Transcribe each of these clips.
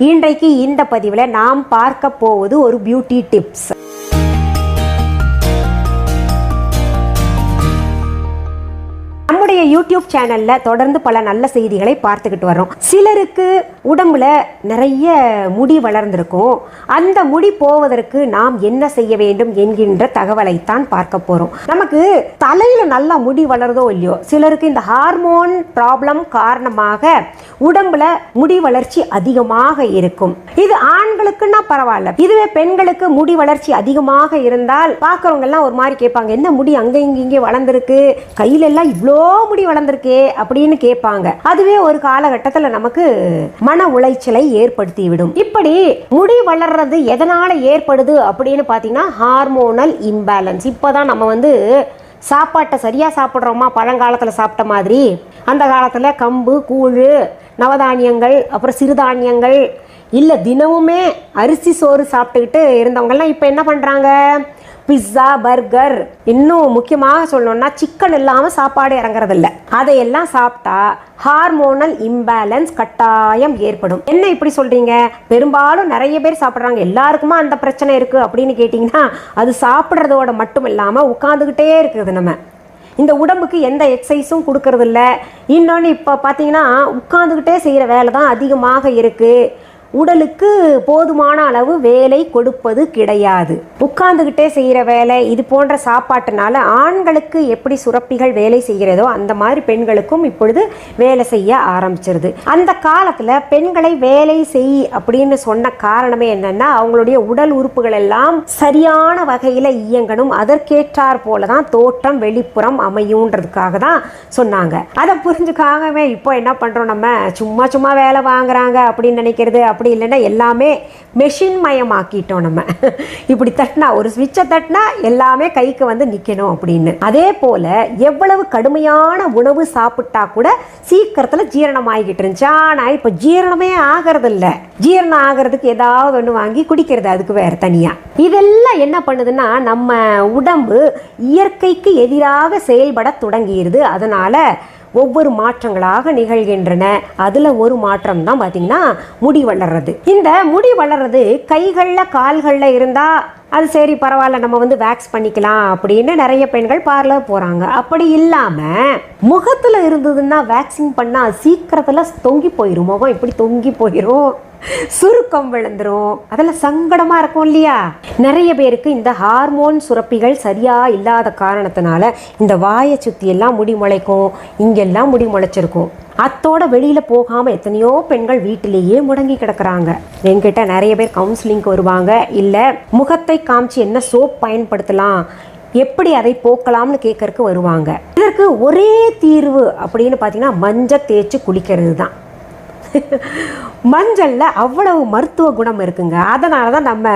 இன்றைக்கு இந்த பதிவில் நாம் பார்க்க போவது ஒரு பியூட்டி டிப்ஸ். நம்முடைய யூடியூப் சேனல்ல தொடர்ந்து பல நல்ல செய்திகளை பார்த்துக்கிட்டு வரோம். சிலருக்கு உடம்புல நிறைய முடி வளர்ந்திருக்கும். அந்த முடி போவதற்கு நாம் என்ன செய்ய வேண்டும் என்கின்ற தகவலைத்தான் பார்க்க போறோம். நமக்கு தலையில நல்லா முடி வளருதோ இல்லையோ, சிலருக்கு இந்த ஹார்மோன் ப்ராப்ளம் காரணமாக உடம்புல முடி வளர்ச்சி அதிகமாக இருக்கும். இது ஆண்களுக்குன்னா பரவாயில்ல, இதுவே பெண்களுக்கு முடி வளர்ச்சி அதிகமாக இருந்தால் பார்க்கறவங்க எல்லாம் ஒரு மாதிரி கேட்பாங்க, என்ன முடி அங்க இங்கே வளர்ந்துருக்கு, கையில எல்லாம் இவ்வளோ முடி வளர்ந்திருக்கே அப்படின்னு கேட்பாங்க. அதுவே ஒரு காலகட்டத்தில் நமக்கு மன உளைச்சலை ஏற்படுத்தி விடும். இப்படி முடி வளர்றது எதனால ஏற்படுது அப்படின்னு பார்த்தீங்கன்னா ஹார்மோனல் இம்பேலன்ஸ். இப்போதான் நம்ம சாப்பாட்டை சரியாக சாப்பிட்றோமா, பழங்காலத்தில் சாப்பிட்ட மாதிரி. அந்த காலத்தில் கம்பு, கூழ், நவதானியங்கள், அப்புறம் சிறுதானியங்கள், இல்லை தினமுமே அரிசி சோறு சாப்பிட்டுக்கிட்டு இருந்தவங்கெல்லாம் இப்போ என்ன பண்ணுறாங்க, பிஸ்ஸா, பர்கர், இன்னும் முக்கியமாக சொல்லணும்னா சிக்கன் இல்லாமல் சாப்பாடு இறங்குறதில்ல. அதையெல்லாம் சாப்பிட்டா ஹார்மோனல் இம்பேலன்ஸ் கட்டாயம் ஏற்படும். என்ன இப்படி சொல்றீங்க, பெரும்பாலும் நிறைய பேர் சாப்பிட்றாங்க, எல்லாருக்குமா அந்த பிரச்சனை இருக்குது அப்படின்னு கேட்டிங்கன்னா, அது சாப்பிட்றதோட மட்டும் இல்லாமல் உட்காந்துக்கிட்டே இருக்குது. நம்ம இந்த உடம்புக்கு எந்த எக்ஸசைஸும் கொடுக்கறது இல்லை. இன்னொன்று இப்போ பார்த்தீங்கன்னா உட்காந்துக்கிட்டே செய்கிற வேலை தான் அதிகமாக இருக்குது. உடலுக்கு போதுமான அளவு வேலை கொடுப்பது கிடையாது. உட்கார்ந்துகிட்டே செய்கிற வேலை, இது போன்ற சாப்பாட்டுனால ஆண்களுக்கு எப்படி சுரப்பிகள் வேலை செய்கிறதோ அந்த மாதிரி பெண்களுக்கும் இப்பொழுது வேலை செய்ய ஆரம்பிச்சிருது. அந்த காலத்தில் பெண்களை வேலை செய் அப்படின்னு சொன்ன காரணமே என்னன்னா, அவங்களுடைய உடல் உறுப்புகள் எல்லாம் சரியான வகையில் இயங்கணும், அதற்கேற்றார் போல தான் தோற்றம் வெளிப்புறம் அமையுன்றதுக்காக தான் சொன்னாங்க. அதை புரிஞ்சுக்காகவே இப்போ என்ன பண்ணுறோம், நம்ம சும்மா வேலை வாங்குறாங்க அப்படின்னு நினைக்கிறது. அப்படி இல்லைன்னா எல்லாமே மெஷின் மயமாக்கிட்டோம். நம்ம இப்படி தட்டினா, ஒரு ஸ்விட்சை தட்டினா எல்லாமே கைக்கு நிற்கணும் அப்படின்னு. அதே போல எவ்வளவு கடுமையான உணவு சாப்பிட்டா கூட சீக்கிரத்தில் ஜீரணம் ஆகிக்கிட்டு இருந்துச்சு. ஆனால் இப்போ ஜீரணமே ஆகிறது இல்லை. ஜீரணம் ஆகிறதுக்கு ஏதாவது ஒன்று வாங்கி குடிக்கிறது, அதுக்கு வேற தனியா. இதெல்லாம் என்ன பண்ணுதுன்னா, நம்ம உடம்பு இயற்கைக்கு எதிராக செயல்பட தொடங்கிடுது. அதனால ஒவ்வொரு மாற்றங்களாக நிகழ்கின்றன. அதுல ஒரு மாற்றம் தான் பார்த்தீங்கன்னா முடி வளர்றது. இந்த முடி வளர்றது கைகளில் கால்களில் இருந்தா அது சரி பரவாயில்ல, நம்ம வேக்ஸ் பண்ணிக்கலாம் அப்படின்னு நிறைய பெண்கள் பார்லர் போறாங்க. அப்படி இல்லாம முகத்துல இருந்ததுன்னா வேக்சிங் பண்ணா சீக்கிரத்துல தொங்கி போயிடும், முகம் இப்படி தொங்கி போயிடும், சுருக்கம் விழுந்துரும், அதெல்லாம் சங்கடமா இருக்கும் இல்லையா. நிறைய பேருக்கு இந்த ஹார்மோன் சுரப்பிகள் சரியா இல்லாத காரணத்தினால இந்த வாயை சுத்தி எல்லாம் முடி முளைக்கும், இங்கெல்லாம் முடி முளைச்சிருக்கும். அத்தோட வெளியில போகாம எத்தனையோ பெண்கள் வீட்டிலேயே முடங்கி கிடக்குறாங்க. என்கிட்ட நிறைய பேர் கவுன்சிலிங்க்கு வருவாங்க, இல்ல முகத்தை காமிச்சு என்ன சோப் பயன்படுத்தலாம், எப்படி அதை போக்கலாம்னு கேட்கறதுக்கு வருவாங்க. இதற்கு ஒரே தீர்வு அப்படின்னு பார்த்தீங்கன்னா மஞ்சள் தேய்ச்சி குளிக்கிறது தான். மஞ்சள்ல அவ்வளவு மருத்துவ குணம் இருக்குங்க. அதனால தான் நம்ம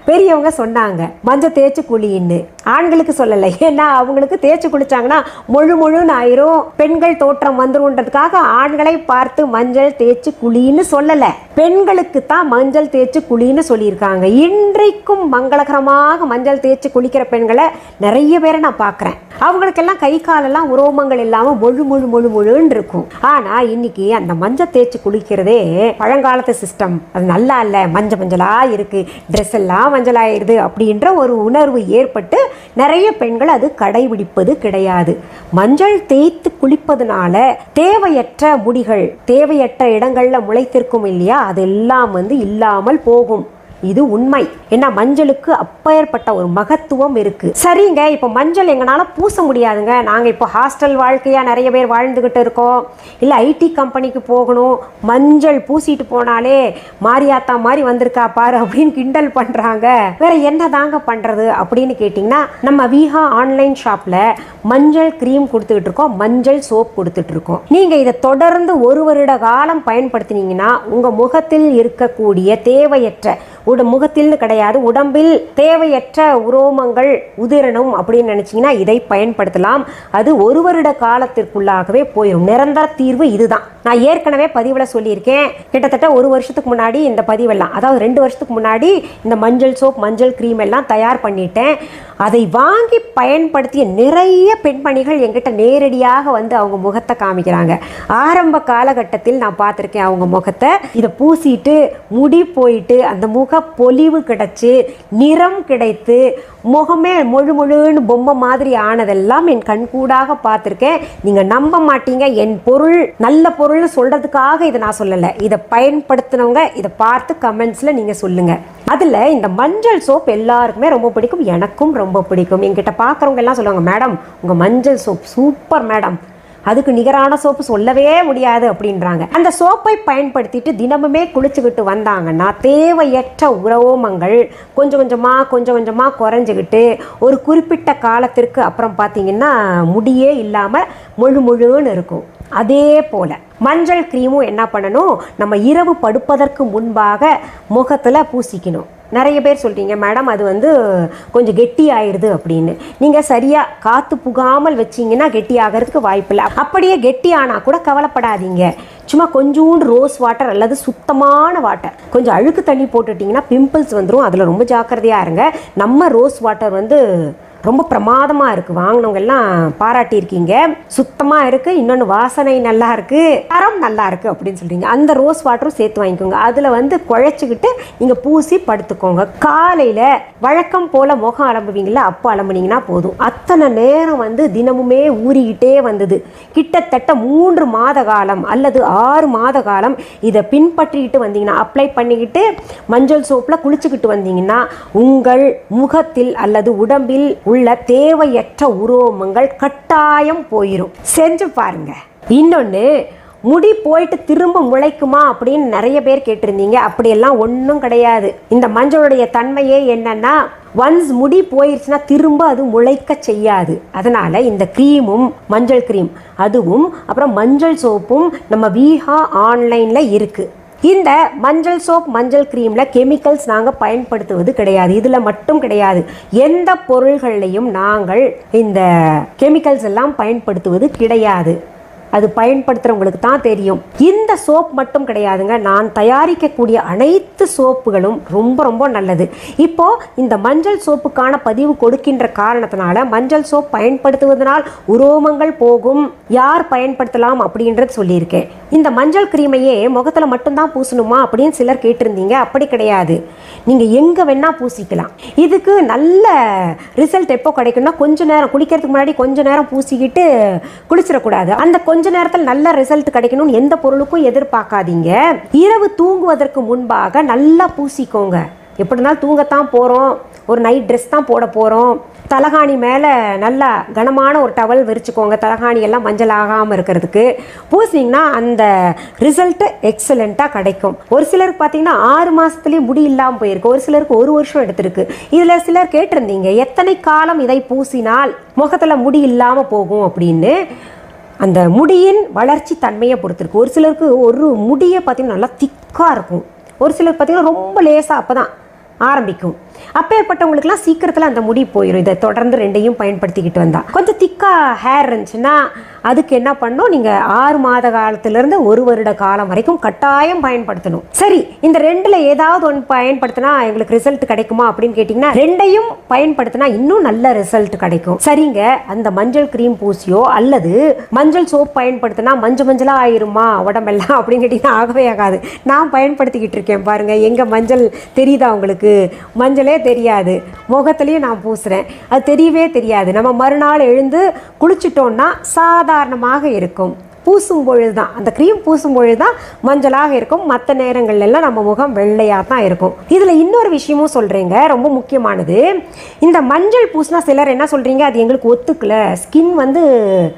பெரியவங்க சொன்னாங்க மஞ்சள் தேய்ச்சி குளின்னு. ஆண்களுக்கு சொல்லலை, ஏன்னா அவங்களுக்கு தேய்ச்சி குளிச்சாங்கன்னா முழுன்னு ஆயிரும், பெண்கள் தோற்றம் வந்துருன்றதுக்காக ஆண்களை பார்த்து மஞ்சள் தேய்ச்சி குளின்னு சொல்லலை, பெண்களுக்கு தான் மஞ்சள் தேய்ச்சி குளின்னு சொல்லியிருக்காங்க. இன்றைக்கும் மங்களகரமாக மஞ்சள் தேய்ச்சி குளிக்கிற பெண்களை நிறைய பேரை நான் பார்க்குறேன். அவங்களுக்கெல்லாம் கை காலெல்லாம் உரோமங்கள் இல்லாமல் முழுன்னு இருக்கும். ஆனால் இன்னைக்கு அந்த மஞ்சள் தேய்ச்சி குளிக்கிறதே பழங்காலத்து சிஸ்டம், அது நல்லா இல்லை, மஞ்சளா இருக்கு, ட்ரெஸ் எல்லாம் மஞ்சளாயிருது அப்படின்ற ஒரு உணர்வு ஏற்பட்டு நிறைய பெண்கள் அது கடைபிடிப்பது கிடையாது. மஞ்சள் தேய்த்து குளிப்பதனால தேவையற்ற முடிகள் தேவையற்ற இடங்கள்ல முளைத்திருக்கும் இல்லையா, அதெல்லாம் இல்லாமல் போகும். இது உண்மை. ஏன்னா மஞ்சளுக்கு அப்பேற்பட்ட ஒரு மகத்துவம் இருக்கு. சரிங்க, இப்போ மஞ்சள் எங்களால பூச முடியாதுங்க, நாங்கள் இப்போ ஹாஸ்டல் வாழ்க்கையா நிறைய பேர் வாழ்ந்துகிட்டு இருக்கோம், இல்லை ஐடி கம்பெனிக்கு போகணும், மஞ்சள் பூசிட்டு போனாலே மாரியாத்தா மாதிரி வந்திருக்கா பாரு அப்படின்னு கிண்டல் பண்றாங்க. வேற என்ன தாங்க பண்றது அப்படின்னு கேட்டிங்கன்னா, நம்ம விஹா ஆன்லைன் ஷாப்ல மஞ்சள் கிரீம் கொடுத்துக்கிட்டு இருக்கோம், மஞ்சள் சோப் கொடுத்துட்டு இருக்கோம். நீங்க இதை தொடர்ந்து 1 வருட காலம் பயன்படுத்தினீங்கன்னா உங்க முகத்தில் இருக்கக்கூடிய தேவையற்ற முகத்தில் கிடையாது, உடம்பில் தேவையற்ற உரோமங்கள் உதிரணும் அப்படின்னு நினைச்சீங்கன்னா இதை பயன்படுத்தலாம். அது 1 வருட காலத்திற்குள்ளாகவே போயிடும். நிரந்தர தீர்வு இதுதான். நான் ஏற்கனவே பதிவில் சொல்லியிருக்கேன். கிட்டத்தட்ட 1 வருஷத்துக்கு முன்னாடி இந்த பதிவெல்லாம், அதாவது 2 வருஷத்துக்கு முன்னாடி இந்த மஞ்சள் சோப் மஞ்சள் க்ரீம் எல்லாம் தயார் பண்ணிட்டேன். அதை வாங்கி பயன்படுத்திய நிறைய பெண்மணிகள் என்கிட்ட நேரடியாக வந்து அவங்க முகத்தை காமிக்கிறாங்க. ஆரம்ப காலகட்டத்தில் நான் பார்த்துருக்கேன் அவங்க முகத்தை. இதை பூசிட்டு முடி போயிட்டு அந்த முக பொலிவு கிடைச்சி நிறம் கிடைத்து முகமே முழுன்னு பொம்மை மாதிரி ஆனதெல்லாம் என் கண்கூடாக பார்த்துருக்கேன். நீங்கள் நம்ப மாட்டீங்க. என் பொருள் நல்ல பொருள்னு சொல்கிறதுக்காக இதை நான் சொல்லலை. இதை பயன்படுத்தினவங்க இதை பார்த்து கமெண்ட்ஸில் நீங்கள் சொல்லுங்கள். அதில் இந்த மஞ்சள் சோப் எல்லாருக்குமே ரொம்ப பிடிக்கும், எனக்கும் ரொம்ப பிடிக்கும். என்கிட்ட பார்க்குறவங்க எல்லாம் சொல்லுவாங்க, மேடம் உங்கள் மஞ்சள் சோப் சூப்பர் மேடம், அதுக்கு நிகரான சோப்பு சொல்லவே முடியாது அப்படின்றாங்க. அந்த சோப்பை பயன்படுத்திட்டு தினமுமே குளிச்சுக்கிட்டு வந்தாங்கன்னா தேவையற்ற உரோமங்கள் கொஞ்சம் கொஞ்சமாக குறைஞ்சிக்கிட்டு ஒரு குறிப்பிட்ட காலத்திற்கு அப்புறம் பார்த்தீங்கன்னா முடியே இல்லாமல் முழுன்னு இருக்கும். அதே போல் மஞ்சள் க்ரீமும் என்ன பண்ணணும், நம்ம இரவு படுப்பதற்கு முன்பாக முகத்தில் பூசிக்கணும். நிறைய பேர் சொல்கிறீங்க மேடம் அது வந்து கொஞ்சம் கெட்டி ஆயிடுது அப்படின்னு. நீங்கள் சரியாக காற்று புகாமல் வச்சிங்கன்னா கெட்டி ஆகிறதுக்கு வாய்ப்பில்லை. அப்படியே கெட்டி ஆனால் கூட கவலைப்படாதீங்க. சும்மா கொஞ்சோண்டு ரோஸ் வாட்டர் அல்லது சுத்தமான வாட்டர், கொஞ்சம் அழுக்கு தண்ணி போட்டுட்டிங்கன்னா பிம்பிள்ஸ் வந்துடும். அதில் ரொம்ப ஜாக்கிரதையாக இருங்க. நம்ம ரோஸ் வாட்டர் வந்து ரொம்ப பிரமாதமாக இருக்குது, வாங்கினவங்க எல்லாம் பாராட்டியிருக்கீங்க. சுத்தமாக இருக்குது, இன்னொன்று வாசனை நல்லா இருக்குது, தரம் நல்லா இருக்குது அப்படின்னு சொல்கிறீங்க. அந்த ரோஸ் வாட்டரும் சேர்த்து வாங்கிக்கோங்க. அதில் வந்து குழைச்சிக்கிட்டு நீங்கள் பூசி படுத்துக்கோங்க. காலையில் வழக்கம் போல் முகம் அலம்புவீங்களா, அப்போ அலம்புனீங்கன்னா போதும். அத்தனை நேரம் வந்து தினமுமே ஊறிக்கிட்டே வந்தது. கிட்டத்தட்ட 3 மாத காலம் அல்லது 6 மாத காலம் இதை பின்பற்றிக்கிட்டு வந்தீங்கன்னா, அப்ளை பண்ணிக்கிட்டு மஞ்சள் சோப்பில் குளிச்சுக்கிட்டு வந்தீங்கன்னா உங்கள் முகத்தில் அல்லது உடம்பில் உள்ள தேவையற்ற உரோமங்கள் கட்டாயம் போயிடும். செஞ்சு பாருங்க. இன்னொன்று, முடி போயிட்டு திரும்ப முளைக்குமா அப்படின்னு நிறைய பேர் கேட்டிருந்தீங்க. அப்படியெல்லாம் ஒன்றும் கிடையாது. இந்த மஞ்சளுடைய தன்மையே என்னன்னா, ஒன்ஸ் முடி போயிடுச்சுன்னா திரும்ப அது முளைக்க செய்யாது. அதனால இந்த க்ரீமும் மஞ்சள் க்ரீம் அதுவும் அப்புறம் மஞ்சள் சோப்பும் நம்ம வீஹா ஆன்லைனில் இருக்குது. இந்த மஞ்சள் சோப் மஞ்சள் க்ரீமில் கெமிக்கல்ஸ் நாங்கள் பயன்படுத்துவது கிடையாது. இதில் மட்டும் கிடையாது, எந்த பொருள்களையும் நாங்கள் இந்த கெமிக்கல்ஸ் எல்லாம் பயன்படுத்துவது கிடையாது. அது பயன்படுத்துகிறவங்களுக்கு தான் தெரியும். இந்த சோப் மட்டும் கிடையாதுங்க, நான் தயாரிக்கக்கூடிய அனைத்து சோப்புகளும் ரொம்ப நல்லது. இப்போது இந்த மஞ்சள் சோப்புக்கான பதிவு கொடுக்கின்ற காரணத்தினால மஞ்சள் சோப் பயன்படுத்துவதனால் உரோமங்கள் போகும், யார் பயன்படுத்தலாம் அப்படின்றது சொல்லியிருக்கேன். இந்த மஞ்சள் க்ரீமையே முகத்தில் மட்டும்தான் பூசணுமா அப்படின்னு சிலர் கேட்டிருந்தீங்க. அப்படி கிடையாது, நீங்கள் எங்கே வேணால் பூசிக்கலாம். இதுக்கு நல்ல ரிசல்ட் எப்போ கிடைக்கும்னா, கொஞ்ச நேரம் குளிக்கிறதுக்கு முன்னாடி கொஞ்ச நேரம் பூசிக்கிட்டு குளிச்சிடக்கூடாது. அந்த கொஞ்ச நேரத்தில் நல்ல ரிசல்ட் கிடைக்கணும்னு எந்த பொருளுக்கும் எதிர்பார்க்காதீங்க. இரவு தூங்குவதற்கு முன்பாக நல்லா பூசிக்கோங்க. எப்படி இருந்தாலும் தூங்கத்தான் போகிறோம், ஒரு நைட் ட்ரெஸ் தான் போட போகிறோம். தலகாணி மேலே நல்லா கனமான ஒரு டவல் விரிச்சுக்கோங்க, தலகாணி எல்லாம் மஞ்சள் ஆகாமல் இருக்கிறதுக்கு. பூசிங்கன்னா அந்த ரிசல்ட்டு எக்ஸலண்ட்டாக கிடைக்கும். ஒரு சிலருக்கு பார்த்தீங்கன்னா 6 மாதத்துலேயே முடி இல்லாமல் போயிருக்கு, ஒரு சிலருக்கு 1 வருஷம் எடுத்திருக்கு. இதில் சிலர் கேட்டிருந்தீங்க எத்தனை காலம் இதை பூசினால் முகத்தில் முடி இல்லாமல் போகும் அப்படின்னு. அந்த முடியின் வளர்ச்சி தன்மையை பொறுத்திருக்கு. ஒரு சிலருக்கு ஒரு முடியை பார்த்திங்கன்னா நல்லா திக்காக இருக்கும், ஒரு சிலருக்கு பார்த்திங்கன்னா ரொம்ப லேசாக அப்போ தான் ஆரம்பிக்கும். அப்பேற்பட்டவங்களுக்குலாம் சீக்கிரத்தில் அந்த முடி போயிடும். இதை தொடர்ந்து 2ஐயும் பயன்படுத்திக்கிட்டு வந்தால். கொஞ்சம் திக்காக ஹேர் இருந்துச்சுன்னா அதுக்கு என்ன பண்ணணும், நீங்கள் 6 மாத காலத்திலேருந்து 1 வருட காலம் வரைக்கும் கட்டாயம் பயன்படுத்தணும். சரி, இந்த 2ல் ஏதாவது ஒன்று பயன்படுத்தினா எங்களுக்கு ரிசல்ட் கிடைக்குமா அப்படின்னு கேட்டிங்கன்னா, 2ஐயும் பயன்படுத்தினா இன்னும் நல்ல ரிசல்ட் கிடைக்கும். சரிங்க, அந்த மஞ்சள் க்ரீம் பூசியோ அல்லது மஞ்சள் சோப் பயன்படுத்தினா மஞ்சளாக ஆயிருமா உடம்பெல்லாம் அப்படின்னு கேட்டிங்கன்னா ஆகவே ஆகாது. நான் பயன்படுத்திக்கிட்டு இருக்கேன் பாருங்கள். எங்கே மஞ்சள் தெரியுதா உங்களுக்கு? மஞ்சளே தெரியாது, முகத்துலேயும் நான் பூசுகிறேன், அது தெரியவே தெரியாது. நம்ம மறுநாள் எழுந்து குளிச்சிட்டோன்னா சாதாரணமாக இருக்கும். பூசும் பொழுது தான், அந்த க்ரீம் பூசும் பொழுது தான் மஞ்சளாக இருக்கும். மற்ற நேரங்கள்லாம் நம்ம முகம் வெள்ளையாக தான் இருக்கும். இதில் இன்னொரு விஷயமும் சொல்கிறேங்க, ரொம்ப முக்கியமானது. இந்த மஞ்சள் பூசினா சிலர் என்ன சொல்கிறீங்க, அது எங்களுக்கு ஒத்துக்கல, ஸ்கின் வந்து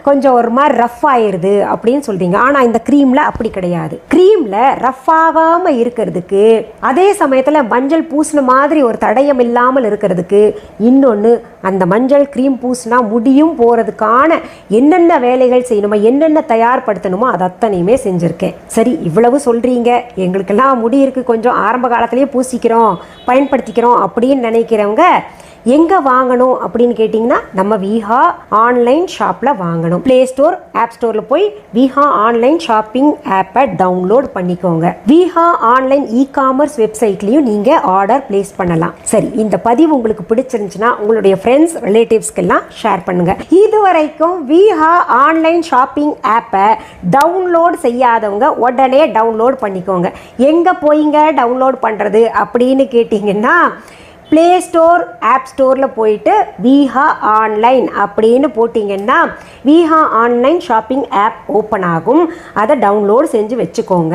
கொஞ்சம் ஒரு மாதிரி ரஃப் ஆயிடுது அப்படின்னு சொல்கிறீங்க. ஆனால் இந்த க்ரீமில் அப்படி கிடையாது. க்ரீமில் ரஃப் ஆகாமல் இருக்கிறதுக்கு, அதே சமயத்தில் மஞ்சள் பூசின மாதிரி ஒரு தடயம் இல்லாமல் இருக்கிறதுக்கு இன்னொன்று, அந்த மஞ்சள் க்ரீம் பூசினா முடியும் போகிறதுக்கான என்னென்ன வேலைகள் செய்யணுமோ, என்னென்ன தயார் தயார்படுத்தணுமோ அது அத்தனையுமே செஞ்சுருக்கேன். சரி, இவ்வளவு சொல்கிறீங்க, எங்களுக்கெல்லாம் முடி இருக்குது, கொஞ்சம் ஆரம்ப காலத்திலேயே பூசிக்கிறோம் பயன்படுத்திக்கிறோம் அப்படின்னு நினைக்கிறவங்க எங்கே வாங்கணும் அப்படின்னு கேட்டிங்கன்னா நம்ம விஹா ஆன்லைன் ஷாப்பில் வாங்கணும். ப்ளே ஸ்டோர், ஆப் ஸ்டோரில் போய் விஹா ஆன்லைன் ஷாப்பிங் ஆப்பை டவுன்லோட் பண்ணிக்கோங்க. விஹா ஆன்லைன் இ-காமர்ஸ் வெப்சைட்லேயும் நீங்கள் ஆர்டர் பிளேஸ் பண்ணலாம். சரி, இந்த பதிவு உங்களுக்கு பிடிச்சிருந்துச்சுன்னா உங்களுடைய ஃப்ரெண்ட்ஸ் ரிலேட்டிவ்ஸ்க்கெல்லாம் ஷேர் பண்ணுங்கள். இதுவரைக்கும் விஹா ஆன்லைன் ஷாப்பிங் ஆப்பை டவுன்லோட் செய்யாதவங்க உடனே டவுன்லோட் பண்ணிக்கோங்க. எங்கே போயிங்க டவுன்லோட் பண்ணுறது அப்படின்னு கேட்டிங்கன்னா ப்ளே ஸ்டோர், ஆப் ஸ்டோரில் போயிட்டு விஹா ஆன்லைன் அப்படின்னு போட்டிங்கன்னா Viha online shopping app open ஆகும். அதை டவுன்லோட் செஞ்சு வச்சுக்கோங்க.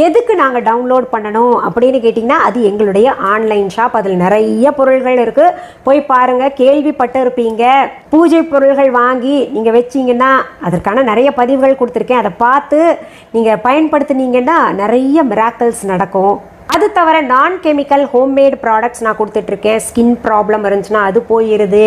எதுக்கு நாங்கள் டவுன்லோட் பண்ணணும் அப்படின்னு கேட்டிங்கன்னா அது எங்களுடைய ஆன்லைன் ஷாப். அதில் நிறைய பொருள்கள் இருக்குது, போய் பாருங்கள். கேள்விப்பட்டு இருப்பீங்க, பூஜை பொருள்கள் வாங்கி நீங்கள் வச்சிங்கன்னா அதற்கான நிறைய பதிவுகள் கொடுத்துருக்கேன். அதை பார்த்து நீங்கள் பயன்படுத்தினீங்கன்னா நிறைய மிராக்கிள்ஸ் நடக்கும். அது தவிர நான் கெமிக்கல் ஹோம்மேட் ப்ராடக்ட்ஸ் நான் கொடுத்துட்ருக்கேன். ஸ்கின் ப்ராப்ளம் இருந்துச்சுன்னா அது போயிடுது,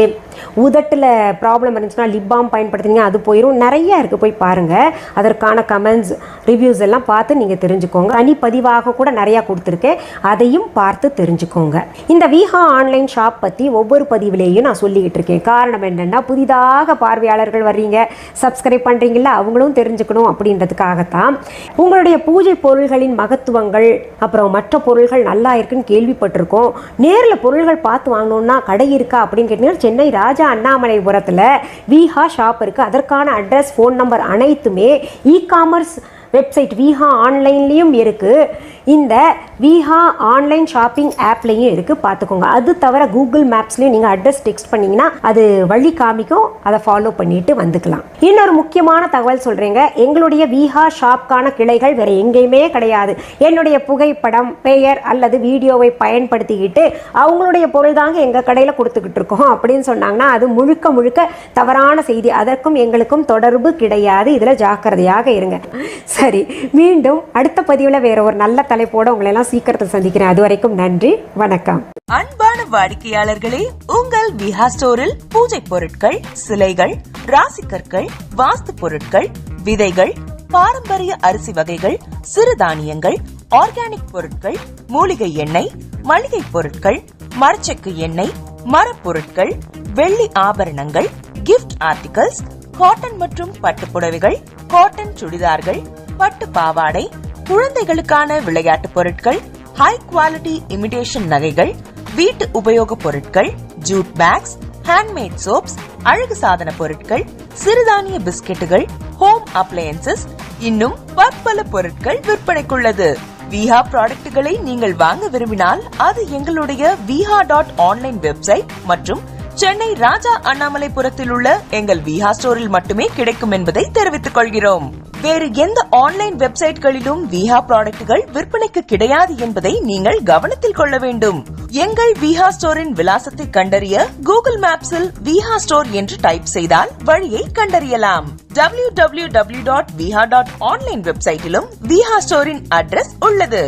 உதட்டில் ப்ராப்ளம் இருந்துச்சுன்னா லிப் பாம் பயன்படுத்துனீங்க அது போயிடும். நிறைய இருக்குது, போய் பாருங்கள். அதற்கான கமெண்ட்ஸ், ரிவ்யூஸ் எல்லாம் பார்த்து நீங்கள் தெரிஞ்சுக்கோங்க. தனிப்பதிவாக கூட நிறையா கொடுத்துருக்கேன், அதையும் பார்த்து தெரிஞ்சுக்கோங்க. இந்த விஹா ஆன்லைன் ஷாப் பற்றி ஒவ்வொரு பதிவிலேயும் நான் சொல்லிக்கிட்டு இருக்கேன். காரணம் என்னென்னா புதிதாக பார்வையாளர்கள் வர்றீங்க, சப்ஸ்கிரைப் பண்ணுறீங்களா, அவங்களும் தெரிஞ்சுக்கணும் அப்படின்றதுக்காகத்தான். உங்களுடைய பூஜை பொருள்களின் மகத்துவங்கள், அப்புறம் மற்ற பொருள்கள் நல்லா இருக்குன்னு கேள்விப்பட்டிருக்கோம். நேரில் பொருள்கள் பார்த்து வாங்கணும்னா கடை இருக்கா அப்படின்னு கேட்டீங்கன்னா சென்னை ராஜா அண்ணாமலைபுரத்தில் விஹா ஷாப் இருக்குது. அதற்கான அட்ரஸ், ஃபோன் நம்பர் அனைத்துமே இ-காமர்ஸ் வெப்சைட் விஹா ஆன்லைன்லேயும் இருக்குது, இந்த விஹா ஆன்லைன் ஷாப்பிங் ஆப்லேயும் இருக்குது, பார்த்துக்கோங்க. அது தவிர கூகுள் மேப்ஸ்லேயும் நீங்கள் அட்ரஸ் டெக்ஸ்ட் பண்ணிங்கன்னா அது வழி காமிக்கும், அதை ஃபாலோ பண்ணிட்டு வந்துக்கலாம். இன்னொரு முக்கியமான தகவல் சொல்கிறேங்க, எங்களுடைய விஹா ஷாப்கான கிளைகள் வேறு எங்கேயுமே கிடையாது. என்னுடைய புகைப்படம், பெயர் அல்லது வீடியோவை பயன்படுத்திக்கிட்டு அவங்களுடைய பொருள் தாங்க எங்கள் கடையில் கொடுத்துக்கிட்டு இருக்கோம் அப்படின்னு சொன்னாங்கன்னா அது முழுக்க முழுக்க தவறான செய்தி. அதற்கும் எங்களுக்கும் தொடர்பு கிடையாது. இதில் ஜாக்கிரதையாக இருங்க. சரி, மீண்டும் அடுத்த பதிவில் வேற ஒரு நல்ல தலைப்போட உங்களை எல்லாம் சீக்கிரத்தில் சந்திக்கிறேன். அது வரைக்கும் நன்றி, வணக்கம். அன்பான வாடிக்கையாளர்களே, உங்கள் விஹா ஸ்டோரில் பூஜை பொருட்கள், சிலைகள், ராசிக்கற்கள், வாஸ்து பொருட்கள், விதைகள், பாரம்பரிய அரிசி வகைகள், சிறுதானியங்கள், ஆர்கானிக் பொருட்கள், மூலிகை எண்ணெய், மளிகை பொருட்கள், மரச்செக்கு எண்ணெய், மரப்பொருட்கள், வெள்ளி ஆபரணங்கள், கிஃப்ட் ஆர்டிகல்ஸ், காட்டன் மற்றும் பட்டு புடவைகள், காட்டன் சுடிதார்கள், பட்டு பாவாடை, குழந்தைகளுக்கான விளையாட்டு பொருட்கள், ஹை குவாலிட்டி இமிடேஷன் நகைகள், வீட்டு உபயோக பொருட்கள், ஜூட் பேக்ஸ், ஹேண்ட்மேட் சோப்ஸ், அழகு சாதன பொருட்கள், சிறுதானிய பிஸ்கெட்டுகள், ஹோம் அப்ளையன்சஸ், இன்னும் பற்பல பொருட்கள் விற்பனைக்குள்ளது. விஹா ப்ராடக்ட்களை நீங்கள் வாங்க விரும்பினால் அது எங்களுடைய viha.online வெப்சைட் மற்றும் சென்னை ராஜா அண்ணாமலைபுரத்தில் உள்ள எங்கள் விஹா ஸ்டோரில் மட்டுமே கிடைக்கும் என்பதை தெரிவித்துக் கொள்கிறோம். வேறு எந்த ஆன்லைன் வெப்சைட்களிலும் விஹா ப்ராடக்ட்கள் விற்பனைக்கு கிடையாது என்பதை நீங்கள் கவனத்தில் கொள்ள வேண்டும். எங்கள் விஹா ஸ்டோரின் விலாசத்தை கண்டறிய கூகுள் மேப்ஸில் விஹா ஸ்டோர் என்று டைப் செய்தால் வழியை கண்டறியலாம். www.viha.online வெப்சைட்டிலும் விஹா ஸ்டோரின் அட்ரஸ் உள்ளது.